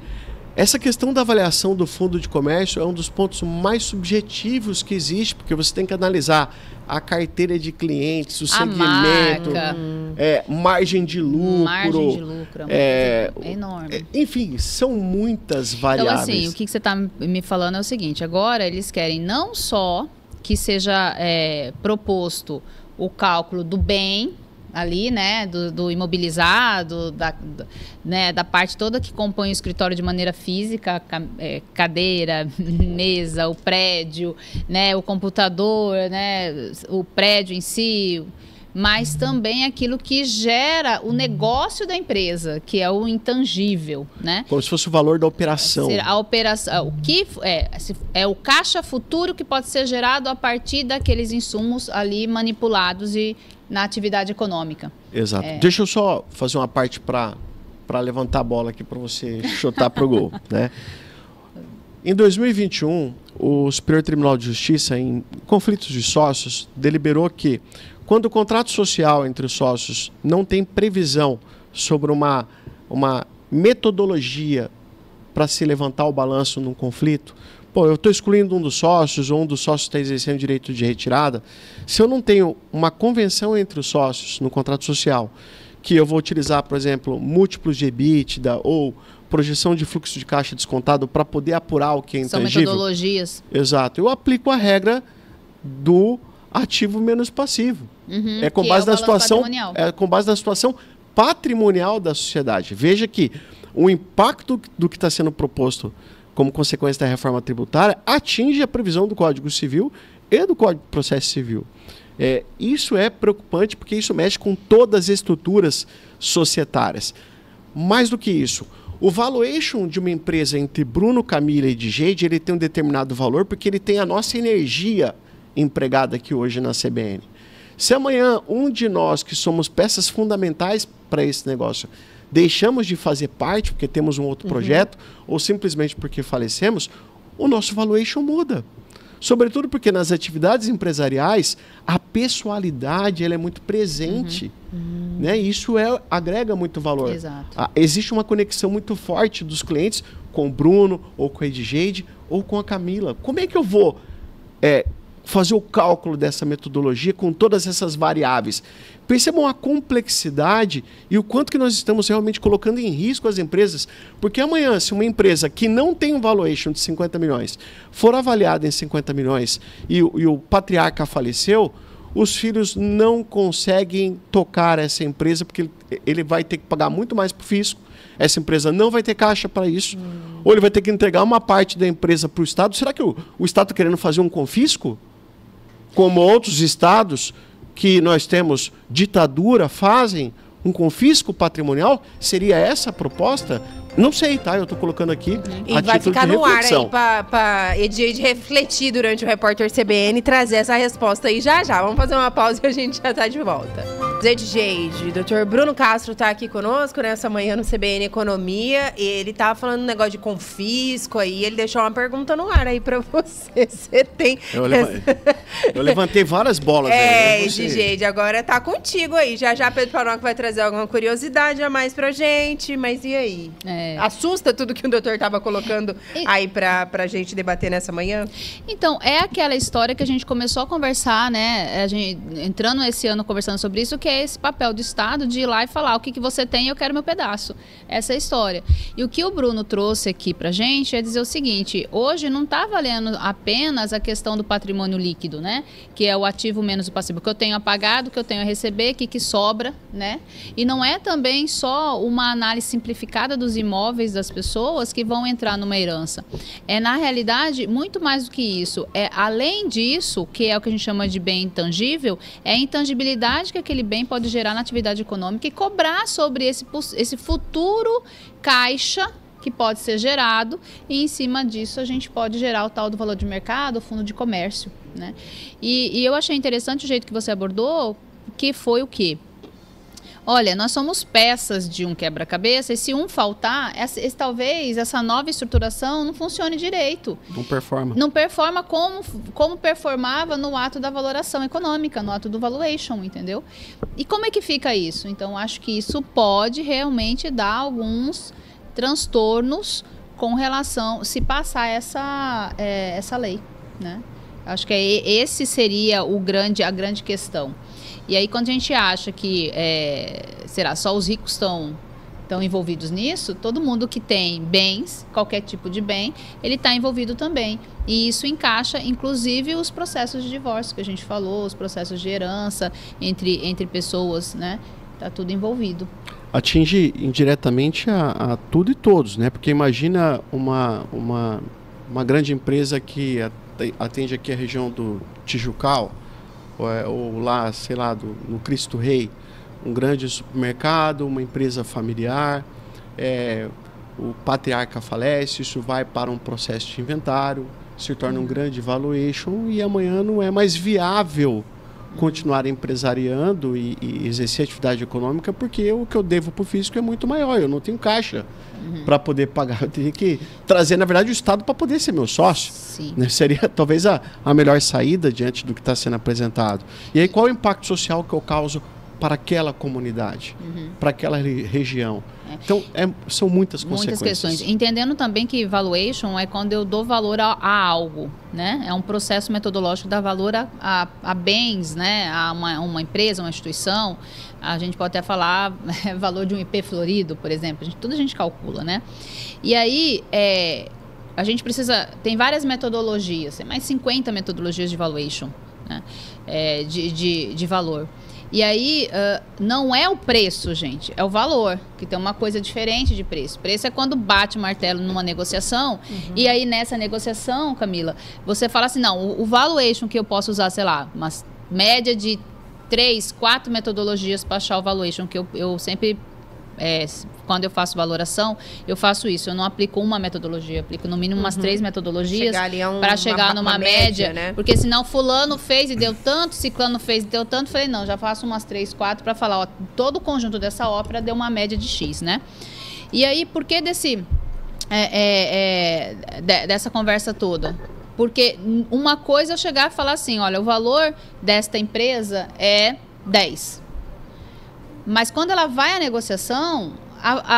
essa questão da avaliação do fundo de comércio é um dos pontos mais subjetivos que existe, porque você tem que analisar a carteira de clientes, o segmento, margem de lucro. Margem de lucro é enorme. Enfim, são muitas variáveis. Então, assim, o que você está me falando é o seguinte, agora eles querem não só que seja proposto o cálculo do bem, ali, né, do imobilizado, da parte toda que compõe o escritório de maneira física, cadeira, mesa, o prédio, né, o computador, né, o prédio em si, mas também aquilo que gera o negócio da empresa, que é o intangível, né? Como se fosse o valor da operação. A operação, o que é o caixa futuro que pode ser gerado a partir daqueles insumos ali manipulados e na atividade econômica. Exato. Deixa eu só fazer uma parte para levantar a bola aqui para você chutar pro gol, né? Em 2021, o Superior Tribunal de Justiça, em conflitos de sócios, deliberou que quando o contrato social entre os sócios não tem previsão sobre uma metodologia para se levantar o balanço num conflito, eu estou excluindo um dos sócios, ou um dos sócios está exercendo direito de retirada, se eu não tenho uma convenção entre os sócios no contrato social, que eu vou utilizar, por exemplo, múltiplos de EBITDA ou projeção de fluxo de caixa descontado para poder apurar o que é intangível. São metodologias. Exato. Eu aplico a regra do ativo menos passivo. É com base na situação, com base na situação patrimonial da sociedade. Veja que o impacto do que está sendo proposto como consequência da reforma tributária atinge a previsão do Código Civil e do Código de Processo Civil. Isso é preocupante porque isso mexe com todas as estruturas societárias. Mais do que isso, o valuation de uma empresa entre Bruno, Camila e Dijeide, ele tem um determinado valor porque ele tem a nossa energia empregada aqui hoje na CBN. Se amanhã um de nós que somos peças fundamentais para esse negócio deixamos de fazer parte porque temos um outro projeto ou simplesmente porque falecemos, o nosso valuation muda. Sobretudo porque nas atividades empresariais a pessoalidade ela é muito presente. Né? E isso agrega muito valor. Exato. Existe uma conexão muito forte dos clientes com o Bruno, ou com a Edgeide, ou com a Camila. Como é que eu vou fazer o cálculo dessa metodologia com todas essas variáveis? Percebam a complexidade e o quanto que nós estamos realmente colocando em risco as empresas, porque amanhã, se uma empresa que não tem um valuation de 50 milhões for avaliada em 50 milhões e o patriarca faleceu, os filhos não conseguem tocar essa empresa porque ele vai ter que pagar muito mais para o fisco, essa empresa não vai ter caixa para isso, ou ele vai ter que entregar uma parte da empresa para o Estado. Será que o Estado está querendo fazer um confisco? Como outros estados que nós temos ditadura fazem um confisco patrimonial? Seria essa a proposta? Não sei, tá? Eu estou colocando aqui e vai ficar no ar aí para Edgeide refletir durante o Repórter CBN e trazer essa resposta aí já. Vamos fazer uma pausa e a gente já está de volta. Edgeide, Dr. Bruno Castro está aqui conosco nessa manhã no CBN Economia. Ele estava falando um negócio de confisco aí, ele deixou uma pergunta no ar aí para você. Você tem... Eu levantei várias bolas aí. Edgeide, agora tá contigo aí. Já Pedro Faroco vai trazer alguma curiosidade a mais pra gente, mas e aí? Assusta tudo que o doutor estava colocando aí pra gente debater nessa manhã? Então, é aquela história que a gente começou a conversar, né? A gente, entrando esse ano conversando sobre isso, que é esse papel do Estado de ir lá e falar o que você tem, eu quero meu pedaço. Essa é a história. E o que o Bruno trouxe aqui pra gente é dizer o seguinte, hoje não está valendo apenas a questão do patrimônio líquido, né? Que é o ativo menos o passivo, que eu tenho a pagar, que eu tenho a receber, que sobra, né? E não é também só uma análise simplificada dos imóveis das pessoas que vão entrar numa herança. É, na realidade, muito mais do que isso. Além disso, que é o que a gente chama de bem intangível, é a intangibilidade que aquele bem pode gerar na atividade econômica e cobrar sobre esse futuro caixa que pode ser gerado, e em cima disso a gente pode gerar o tal do valor de mercado, o fundo de comércio, né? E eu achei interessante o jeito que você abordou, que foi o quê? Olha, nós somos peças de um quebra-cabeça e se um faltar, talvez essa nova estruturação não funcione direito. Não performa. Não performa como performava no ato da valoração econômica, no ato do valuation, entendeu? E como é que fica isso? Então, acho que isso pode realmente dar alguns transtornos com relação, se passar essa lei, né? Acho que esse seria a grande questão. E aí, quando a gente acha que, só os ricos estão envolvidos nisso, todo mundo que tem bens, qualquer tipo de bem, ele está envolvido também. E isso encaixa, inclusive, os processos de divórcio que a gente falou, os processos de herança entre pessoas, né? Está tudo envolvido. Atinge indiretamente a tudo e todos, né? Porque imagina uma grande empresa que atende aqui a região do Tijucal, ou lá, sei lá, no Cristo Rei, um grande supermercado, uma empresa familiar, o patriarca falece, isso vai para um processo de inventário, se torna um grande valuation e amanhã não é mais viável continuar empresariando e exercer atividade econômica porque o que eu devo para o físico é muito maior, eu não tenho caixa para poder pagar, eu teria que trazer, na verdade, o Estado para poder ser meu sócio. Né? Seria talvez a melhor saída diante do que está sendo apresentado. E aí qual é o impacto social que eu causo para aquela comunidade, para aquela região? Então, são muitas consequências. Muitas questões. Entendendo também que valuation é quando eu dou valor a algo, né? É um processo metodológico de dar valor a bens, né? A uma empresa, uma instituição. A gente pode até falar valor de um IP florido, por exemplo. Tudo a gente calcula, né? E aí, a gente precisa... Tem várias metodologias, tem mais 50 metodologias de valuation, né? De valor. E aí, não é o preço, gente, é o valor, que tem uma coisa diferente de preço. Preço é quando bate o martelo numa negociação, e aí nessa negociação, Camila, você fala assim, não, o valuation que eu posso usar, sei lá, uma média de 3, 4 metodologias para achar o valuation, que eu sempre... quando eu faço valoração, eu faço isso. Eu não aplico uma metodologia, eu aplico no mínimo umas 3 metodologias para chegar numa média, né? Porque senão fulano fez e deu tanto, ciclano fez e deu tanto. Falei, não, já faço umas 3, 4 para falar, ó, todo o conjunto dessa ópera deu uma média de X, né? E aí, por que dessa conversa toda? Porque uma coisa é eu chegar e falar assim, olha, o valor desta empresa é 10. Mas quando ela vai à negociação,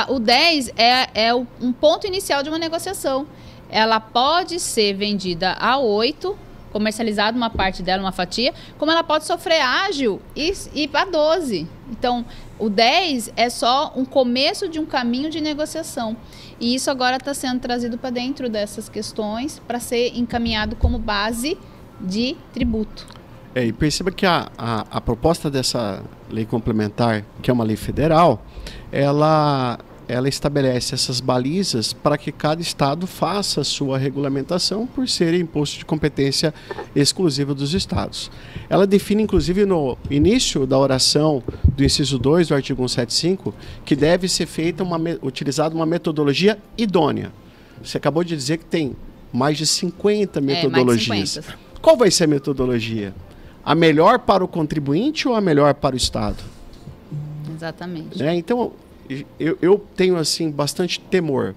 o 10 é um ponto inicial de uma negociação. Ela pode ser vendida a 8, comercializada uma parte dela, uma fatia, como ela pode sofrer ágil e ir para 12. Então, o 10 é só um começo de um caminho de negociação. E isso agora está sendo trazido para dentro dessas questões para ser encaminhado como base de tributo. E perceba que a proposta dessa lei complementar, que é uma lei federal, ela estabelece essas balizas para que cada estado faça a sua regulamentação por ser imposto de competência exclusiva dos estados. Ela define, inclusive, no início da oração do inciso 2 do artigo 175, que deve ser utilizada uma metodologia idônea. Você acabou de dizer que tem mais de 50 metodologias. Mais de 50. Qual vai ser a metodologia? A melhor para o contribuinte ou a melhor para o Estado? Exatamente. Né? Então, eu tenho assim bastante temor.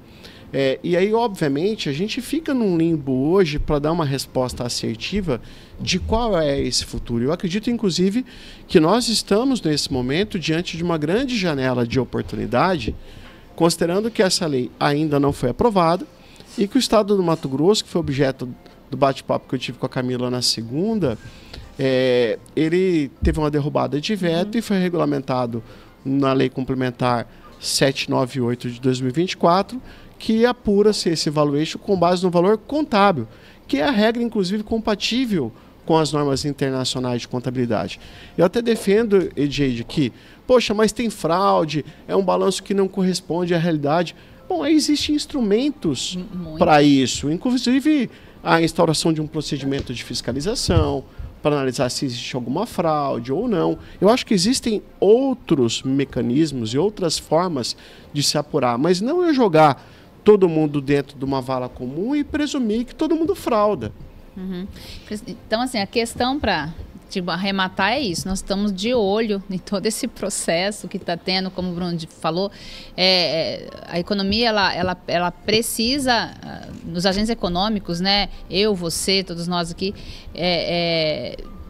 E aí, obviamente, a gente fica num limbo hoje para dar uma resposta assertiva de qual é esse futuro. Eu acredito, inclusive, que nós estamos, nesse momento, diante de uma grande janela de oportunidade, considerando que essa lei ainda não foi aprovada e que o Estado do Mato Grosso, que foi objeto do bate-papo que eu tive com a Camila na segunda, ele teve uma derrubada de veto e foi regulamentado na Lei Complementar 798 de 2024, que apura-se esse valuation com base no valor contábil, que é a regra, inclusive, compatível com as normas internacionais de contabilidade. Eu até defendo, Edeide, que, poxa, mas tem fraude, é um balanço que não corresponde à realidade. Bom, aí existem instrumentos para isso, inclusive a instauração de um procedimento de fiscalização, para analisar se existe alguma fraude ou não. Eu acho que existem outros mecanismos e outras formas de se apurar, mas não é jogar todo mundo dentro de uma vala comum e presumir que todo mundo frauda. Então, assim, a questão para arrematar é isso. Nós estamos de olho em todo esse processo que está tendo, como o Bruno falou. A economia, ela precisa, nos agentes econômicos, né? Eu, você, todos nós aqui,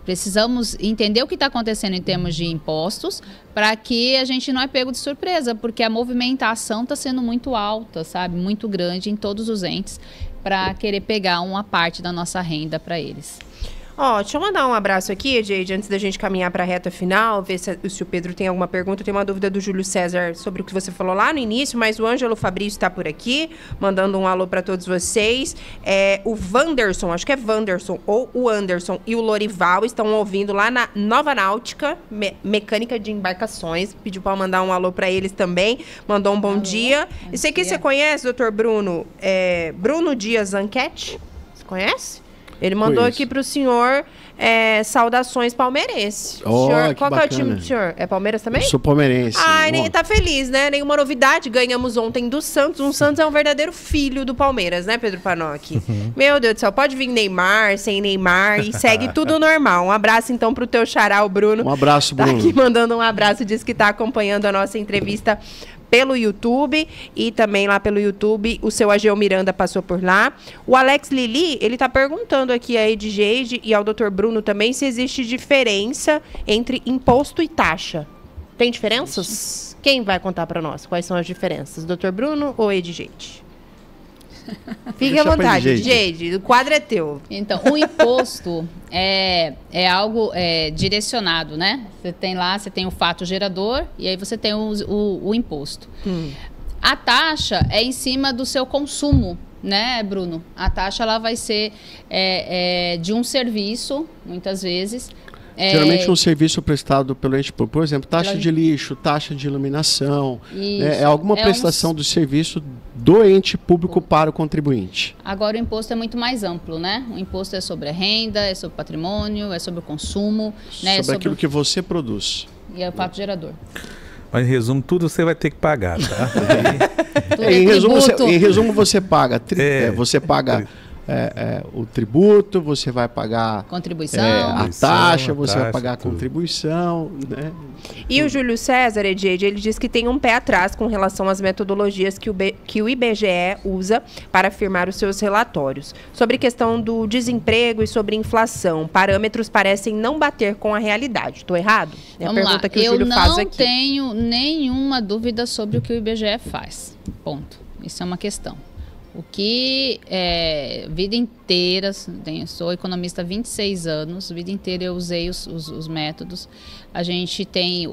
precisamos entender o que está acontecendo em termos de impostos para que a gente não é pego de surpresa, porque a movimentação está sendo muito alta, sabe? Muito grande em todos os entes para querer pegar uma parte da nossa renda para eles. Deixa eu mandar um abraço aqui, Jade, antes da gente caminhar para a reta final, ver se o Pedro tem alguma pergunta. Tem uma dúvida do Júlio César sobre o que você falou lá no início, mas o Ângelo Fabrício está por aqui, mandando um alô para todos vocês. O Wanderson, acho que é Wanderson, ou o Anderson e o Lorival estão ouvindo lá na Nova Náutica, mecânica de embarcações. Pediu para mandar um alô para eles também. Mandou um bom dia. Esse aqui você conhece, doutor Bruno? Bruno Dias Anquete? Você conhece? Ele mandou aqui para o senhor saudações palmeirenses. Qual que é o time do senhor? É Palmeiras também? Eu sou palmeirense. Nem tá feliz, né? Nenhuma novidade. Ganhamos ontem do Santos. O Santos é um verdadeiro filho do Palmeiras, né, Pedro Panoc? Meu Deus do céu, pode vir Neymar, sem Neymar e segue tudo normal. Um abraço, então, pro teu xará, o Bruno. Um abraço, Bruno. Tá aqui mandando um abraço, diz que tá acompanhando a nossa entrevista pelo YouTube, e também lá pelo YouTube o seu Ageu Miranda passou por lá. O Alex Lili, ele tá perguntando aqui a Edgeide e ao Dr. Bruno também se existe diferença entre imposto e taxa. Tem diferenças? Quem vai contar para nós quais são as diferenças? Dr. Bruno ou Edgeide? Fique à vontade, Edgeide, o quadro é teu. Então, o imposto é algo direcionado, né? Você tem o fato gerador e aí você tem o imposto. A taxa é em cima do seu consumo, né, Bruno? A taxa ela vai ser de um serviço, muitas vezes. Geralmente um serviço prestado pelo ente público. Por exemplo, taxa de lixo, taxa de iluminação. É alguma prestação do serviço do ente público para o contribuinte. Agora o imposto é muito mais amplo, né? O imposto é sobre a renda, é sobre o patrimônio, é sobre o consumo. Né? Sobre aquilo que você produz. E é o fato gerador. Mas em resumo, tudo você vai ter que pagar, tá? Em resumo, você paga. Você paga o tributo, você vai pagar contribuição, a taxa, você vai pagar a contribuição, né? E o Júlio César, ele diz que tem um pé atrás com relação às metodologias que o IBGE usa para afirmar os seus relatórios. Sobre questão do desemprego e sobre inflação, parâmetros parecem não bater com a realidade. Estou errado? É a pergunta que o Júlio faz aqui. Eu não tenho nenhuma dúvida sobre o que o IBGE faz. Ponto. Isso é uma questão. O que, vida inteira, sou economista há 26 anos, vida inteira eu usei os métodos. A gente tem,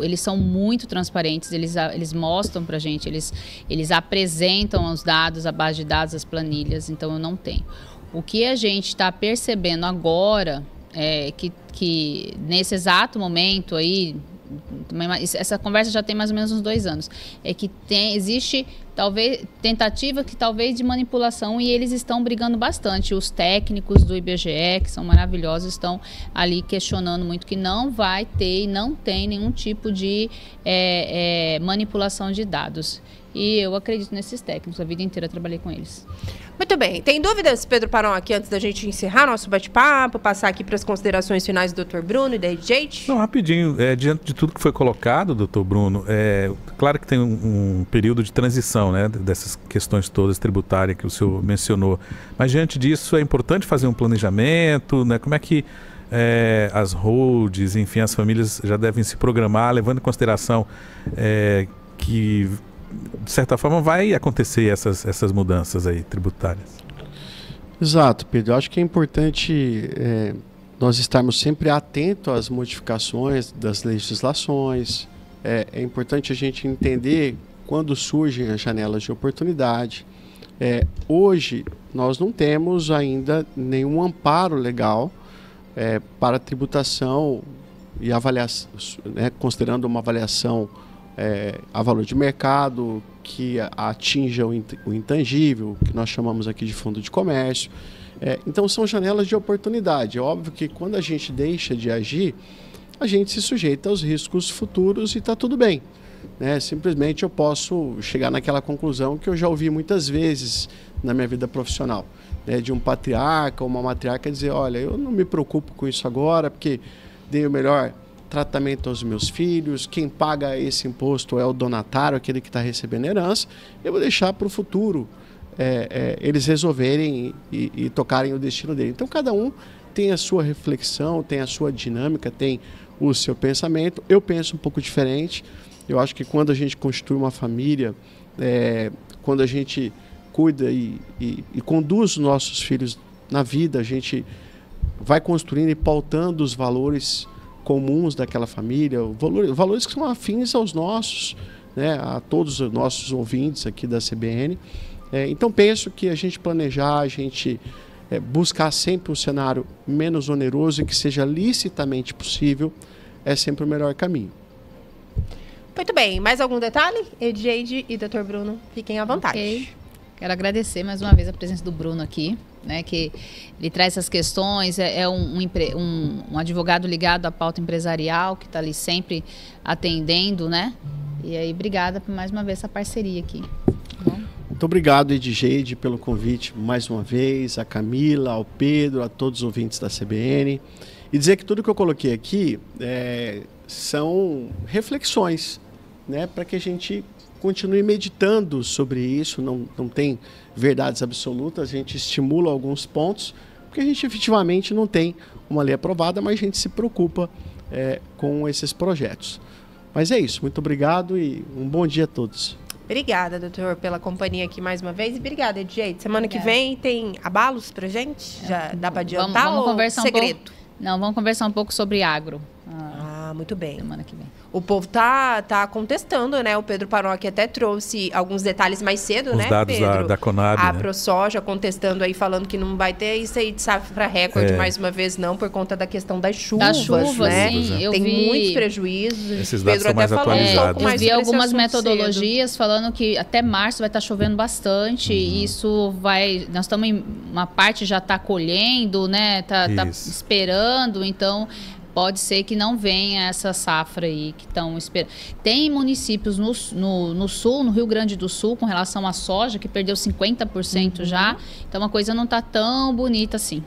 eles são muito transparentes, eles mostram pra gente, eles apresentam os dados, a base de dados, as planilhas, então eu não tenho. O que a gente está percebendo agora é que nesse exato momento aí, essa conversa já tem mais ou menos uns 2 anos, existe talvez tentativa talvez de manipulação e eles estão brigando bastante. Os técnicos do IBGE, que são maravilhosos, estão ali questionando muito que não vai ter e não tem nenhum tipo de manipulação de dados. E eu acredito nesses técnicos, a vida inteira eu trabalhei com eles. Muito bem. Tem dúvidas, Pedro Paron, aqui antes da gente encerrar nosso bate-papo, passar aqui para as considerações finais do Dr. Bruno e da Jade? Não, rapidinho. Diante de tudo que foi colocado, doutor Bruno, claro que tem um período de transição, né, dessas questões todas tributárias que o senhor mencionou. Mas diante disso é importante fazer um planejamento, né? Como é que as holds, enfim, as famílias já devem se programar, levando em consideração que, de certa forma, vai acontecer essas mudanças aí tributárias? Exato, Pedro. Eu acho que é importante nós estarmos sempre atentos às modificações das legislações. É importante a gente entender quando surgem as janelas de oportunidade. Hoje, nós não temos ainda nenhum amparo legal para tributação e avaliação, né, considerando uma avaliação a valor de mercado que atinja o intangível, que nós chamamos aqui de fundo de comércio. Então são janelas de oportunidade. É óbvio que quando a gente deixa de agir, a gente se sujeita aos riscos futuros e está tudo bem, né? Simplesmente eu posso chegar naquela conclusão que eu já ouvi muitas vezes na minha vida profissional, né, de um patriarca ou uma matriarca dizer, olha, eu não me preocupo com isso agora porque dei o melhor tratamento aos meus filhos, quem paga esse imposto é o donatário, aquele que está recebendo herança, eu vou deixar para o futuro eles resolverem e tocarem o destino dele. Então cada um tem a sua reflexão, tem a sua dinâmica, tem o seu pensamento. Eu penso um pouco diferente. Eu acho que quando a gente constitui uma família, quando a gente cuida e conduz os nossos filhos na vida, a gente vai construindo e pautando os valores comuns daquela família, valores que são afins aos nossos, né, a todos os nossos ouvintes aqui da CBN. Então penso que a gente planejar, a gente buscar sempre um cenário menos oneroso e que seja licitamente possível é sempre o melhor caminho. Muito bem. Mais algum detalhe? Jade e Dr. Bruno, fiquem à vontade. Okay. Quero agradecer mais uma vez a presença do Bruno aqui, né, que ele traz essas questões, um advogado ligado à pauta empresarial, que está ali sempre atendendo, né? E aí, obrigada por mais uma vez essa parceria aqui. Tá bom? Muito obrigado, Edjeide, pelo convite mais uma vez, a Camila, ao Pedro, a todos os ouvintes da CBN. E dizer que tudo que eu coloquei aqui são reflexões, né, para que a gente continue meditando sobre isso. Não tem verdades absolutas, a gente estimula alguns pontos, porque a gente efetivamente não tem uma lei aprovada, mas a gente se preocupa com esses projetos. Mas é isso, muito obrigado e um bom dia a todos. Obrigada, doutor, pela companhia aqui mais uma vez. E obrigada, Edjeide. Semana que vem tem abalos pra gente? Já dá para adiantar vamos conversar segredo? Um pouco. Não, vamos conversar um pouco sobre agro. Muito bem. Semana que vem. O povo tá contestando, né? O Pedro Paron aqui até trouxe alguns detalles mais cedo, os né, dados Pedro? da Conab, a né? ProSoja contestando aí, falando que não vai ter isso aí de safra recorde mais uma vez, não, por conta da questão das chuvas, da chuva, né? Sim, eu tem vi muitos prejuízos. Esses O dados Pedro são mais até falou um pouco atualizados. mais Eu vi sobre esse algumas assunto metodologias cedo. falando que até março vai estar chovendo bastante. E isso vai... Nós estamos em... Uma parte já está colhendo, né? Tá esperando, então... Pode ser que não venha essa safra aí que estão esperando. Tem municípios no sul, no Rio Grande do Sul, com relação à soja, que perdeu 50% já. Então, a coisa não está tão bonita assim.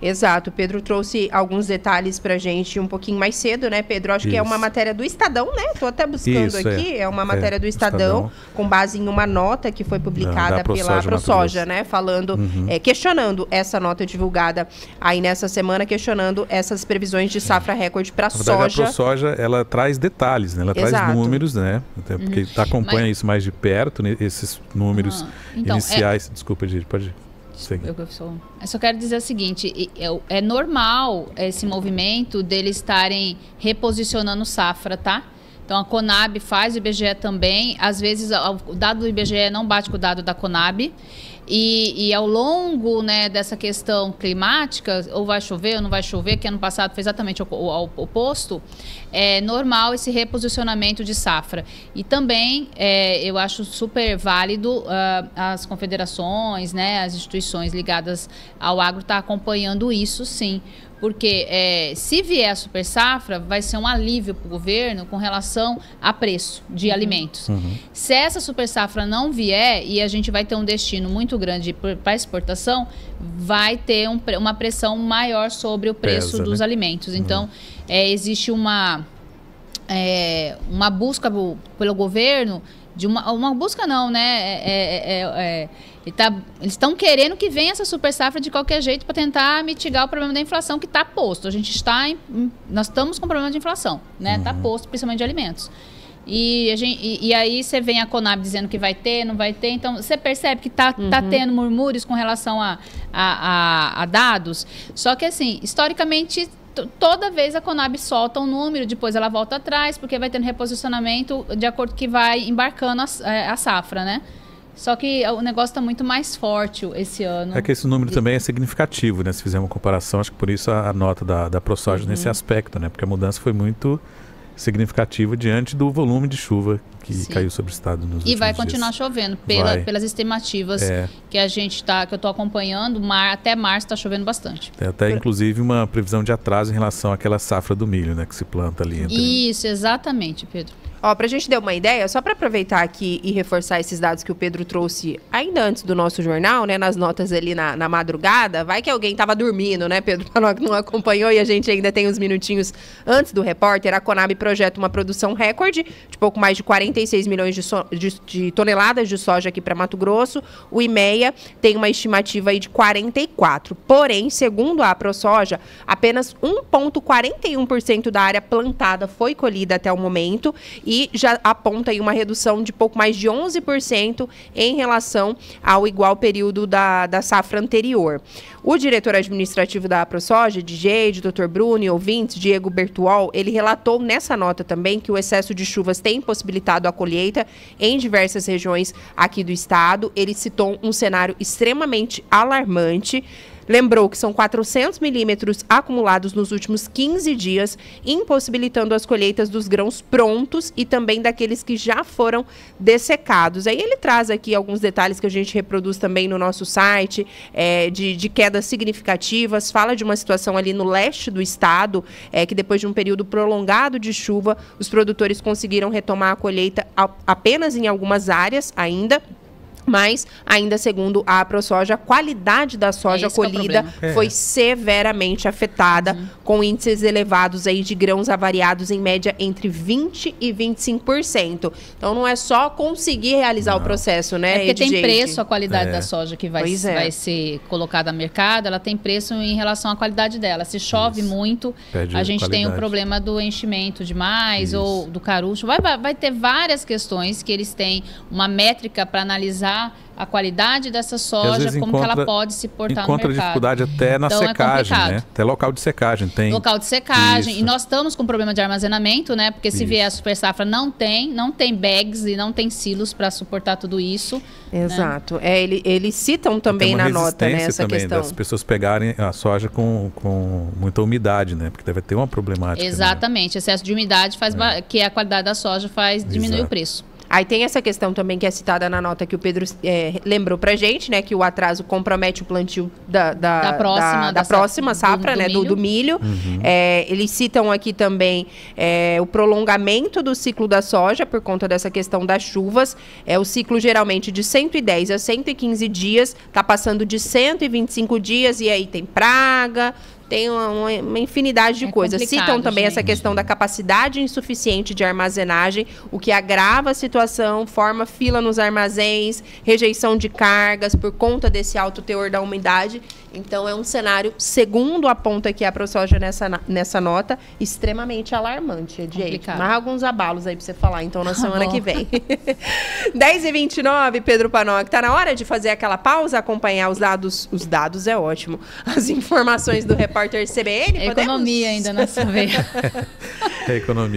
Exato, o Pedro trouxe alguns detalhes pra gente um pouquinho mais cedo, né, Pedro? Acho que é uma matéria do Estadão, né? Tô até buscando aqui, é uma matéria do Estadão, com base em uma nota que foi publicada pela ProSoja, né? Falando, questionando essa nota divulgada aí nessa semana, questionando essas previsões de safra recorde para soja. A ProSoja, ela traz detalhes, né? Ela traz números, né? Até porque acompanha isso mais de perto, né? Esses números iniciais. Desculpa, gente, pode ir. Eu só quero dizer o seguinte, é normal esse movimento deles estarem reposicionando safra, tá? Então a Conab faz, o IBGE também, às vezes o dado do IBGE não bate com o dado da Conab, e ao longo, né, dessa questão climática, ou vai chover ou não vai chover, que ano passado foi exatamente o oposto, é normal esse reposicionamento de safra. E também eu acho super válido as confederações, né, as instituições ligadas ao agro estar acompanhando isso, sim, Porque se vier a super safra, vai ser um alívio para o governo com relação a preço de alimentos. Se essa super safra não vier e a gente vai ter um destino muito grande para exportação, vai ter uma pressão maior sobre o preço dos alimentos. Então, existe uma busca pelo governo, de uma busca não, né? Eles estão querendo que venha essa super safra de qualquer jeito para tentar mitigar o problema da inflação que está posto. Nós estamos com problema de inflação, né? Está posto, principalmente de alimentos. E aí você vem a Conab dizendo que vai ter, não vai ter. Então, você percebe que tá tendo murmúrios com relação a dados. Só que, assim, historicamente, toda vez a Conab solta um número, depois ela volta atrás, porque vai tendo reposicionamento de acordo com que vai embarcando a safra, né? Só que o negócio está muito mais forte esse ano. É que esse número também é significativo, né? Se fizer uma comparação, acho que por isso a nota da ProSoja nesse aspecto, né? Porque a mudança foi muito significativa diante do volume de chuva que caiu sobre o estado nos últimos dias. E vai continuar chovendo, pelas estimativas que que eu estou acompanhando, até março está chovendo bastante. Tem até, inclusive, uma previsão de atraso em relação àquela safra do milho, né? Que se planta ali. Isso, exatamente, Pedro. Ó, pra gente ter uma ideia, só para aproveitar aqui e reforçar esses dados que o Pedro trouxe ainda antes do nosso jornal, né, nas notas ali na madrugada, vai que alguém tava dormindo, né, Pedro Panoc não acompanhou e a gente ainda tem uns minutinhos antes do repórter. A Conab projeta uma produção recorde de pouco mais de 46 milhões de toneladas de soja aqui para Mato Grosso. O IMEA tem uma estimativa aí de 44. Porém, segundo a ProSoja, apenas 1,41% da área plantada foi colhida até o momento e já aponta aí uma redução de pouco mais de 11% em relação ao igual período da safra anterior. O diretor administrativo da ProSoja, DJ, Dr. Bruno e ouvintes, Diego Bertuol, ele relatou nessa nota também que o excesso de chuvas tem possibilitado a colheita em diversas regiões aqui do estado. Ele citou um cenário extremamente alarmante. Lembrou que são 400 milímetros acumulados nos últimos 15 dias, impossibilitando as colheitas dos grãos prontos e também daqueles que já foram dessecados. Aí ele traz aqui alguns detalhes que a gente reproduz também no nosso site, de quedas significativas, fala de uma situação ali no leste do estado, que depois de um período prolongado de chuva, os produtores conseguiram retomar a colheita apenas em algumas áreas ainda. Mas, ainda segundo a ProSoja, a qualidade da soja colhida foi severamente afetada, com índices elevados aí de grãos avariados em média entre 20% e 25%. Então, não é só conseguir realizar o processo, né? Porque tem preço a qualidade da soja que vai ser colocada no mercado, ela tem preço em relação à qualidade dela. Se chove muito, a gente tem o problema do enchimento demais ou do caroço. Vai ter várias questões que eles têm uma métrica para analisar a qualidade dessa soja, como que ela pode se portar no mercado. Encontra dificuldade até na secagem, né? Até local de secagem tem. Local de secagem. Isso. E nós estamos com problema de armazenamento, né? Porque se vier a super safra, não tem bags e não tem silos para suportar tudo isso. Exato. Né? Eles citam também na nota, né, essa questão. Das pessoas pegarem a soja com muita umidade, né? Porque deve ter uma problemática. Exatamente. Né? Excesso de umidade faz que a qualidade da soja diminui o preço. Aí tem essa questão também que é citada na nota que o Pedro lembrou pra gente, né? Que o atraso compromete o plantio da próxima safra, né? Do milho. Eles citam aqui também o prolongamento do ciclo da soja por conta dessa questão das chuvas. O ciclo geralmente de 110 a 115 dias, tá passando de 125 dias e aí tem praga. Tem uma infinidade de coisas. Citam também essa questão da capacidade insuficiente de armazenagem, o que agrava a situação, forma fila nos armazéns, rejeição de cargas por conta desse alto teor da umidade. Então, é um cenário, segundo aponta aqui a ProSoja nessa nota, extremamente alarmante, gente. Mais alguns abalos aí para você falar, então, na semana que vem. 10h29, Pedro Panoc. Tá na hora de fazer aquela pausa, acompanhar os dados. Os dados é ótimo. As informações do repórter CBN. Economia ainda na sua veia. É economia.